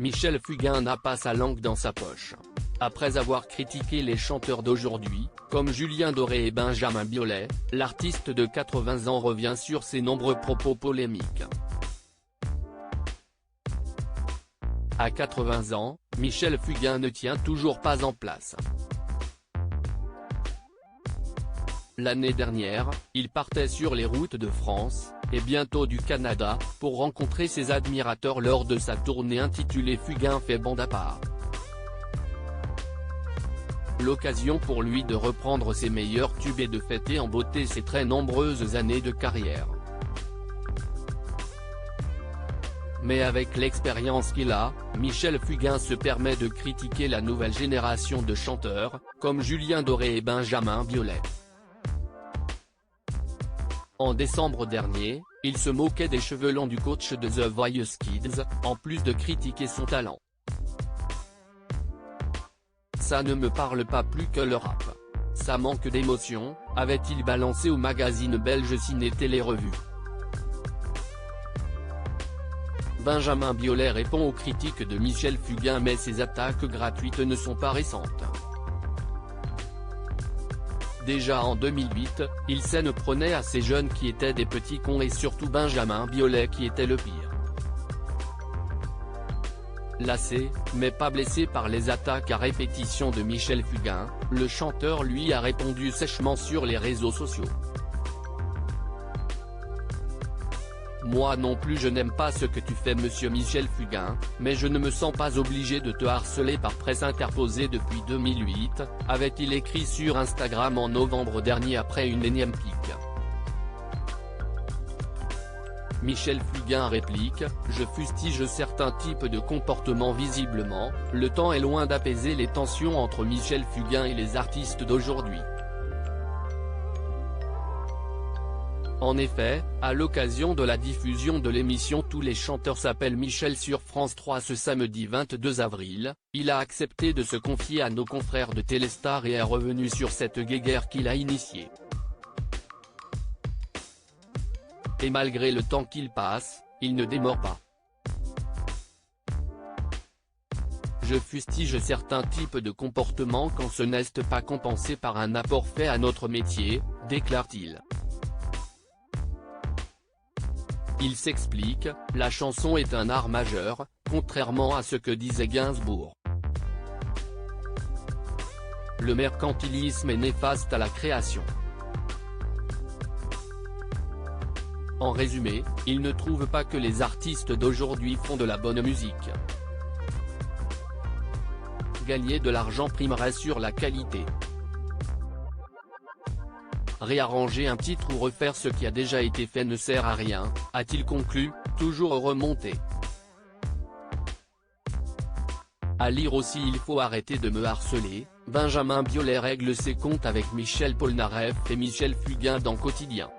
Michel Fugain n'a pas sa langue dans sa poche. Après avoir critiqué les chanteurs d'aujourd'hui, comme Julien Doré et Benjamin Biolay, l'artiste de 80 ans revient sur ses nombreux propos polémiques. À 80 ans, Michel Fugain ne tient toujours pas en place. L'année dernière, il partait sur les routes de France, et bientôt du Canada, pour rencontrer ses admirateurs lors de sa tournée intitulée Fugain fait bande à part. L'occasion pour lui de reprendre ses meilleurs tubes et de fêter en beauté ses très nombreuses années de carrière. Mais avec l'expérience qu'il a, Michel Fugain se permet de critiquer la nouvelle génération de chanteurs, comme Julien Doré et Benjamin Biolay. En décembre dernier, il se moquait des cheveux longs du coach de The Voice Kids, en plus de critiquer son talent. Ça ne me parle pas plus que le rap. Ça manque d'émotion, avait-il balancé au magazine belge Ciné Télé Revue. Benjamin Biolay répond aux critiques de Michel Fugain, mais ses attaques gratuites ne sont pas récentes. Déjà en 2008, il s'en prenait à ces jeunes qui étaient des petits cons et surtout Benjamin Biolay qui était le pire. Lassé, mais pas blessé par les attaques à répétition de Michel Fugain, le chanteur lui a répondu sèchement sur les réseaux sociaux. Moi non plus je n'aime pas ce que tu fais monsieur Michel Fugain, mais je ne me sens pas obligé de te harceler par presse interposée depuis 2008, avait-il écrit sur Instagram en novembre dernier après une énième pique. Michel Fugain réplique, je fustige certains types de comportements visiblement, le temps est loin d'apaiser les tensions entre Michel Fugain et les artistes d'aujourd'hui. En effet, à l'occasion de la diffusion de l'émission Tous les chanteurs s'appellent Michel sur France 3 ce samedi 22 avril, il a accepté de se confier à nos confrères de Téléstar et est revenu sur cette guéguerre qu'il a initiée. Et malgré le temps qu'il passe, il ne démord pas. Je fustige certains types de comportements quand ce n'est pas compensé par un apport fait à notre métier, déclare-t-il. Il s'explique, la chanson est un art majeur, contrairement à ce que disait Gainsbourg. Le mercantilisme est néfaste à la création. En résumé, il ne trouve pas que les artistes d'aujourd'hui font de la bonne musique. Gagner de l'argent primerait sur la qualité. Réarranger un titre ou refaire ce qui a déjà été fait ne sert à rien, a-t-il conclu, toujours remonté. À lire aussi il faut arrêter de me harceler, Benjamin Biolay règle ses comptes avec Michel Polnareff et Michel Fugain dans Quotidien.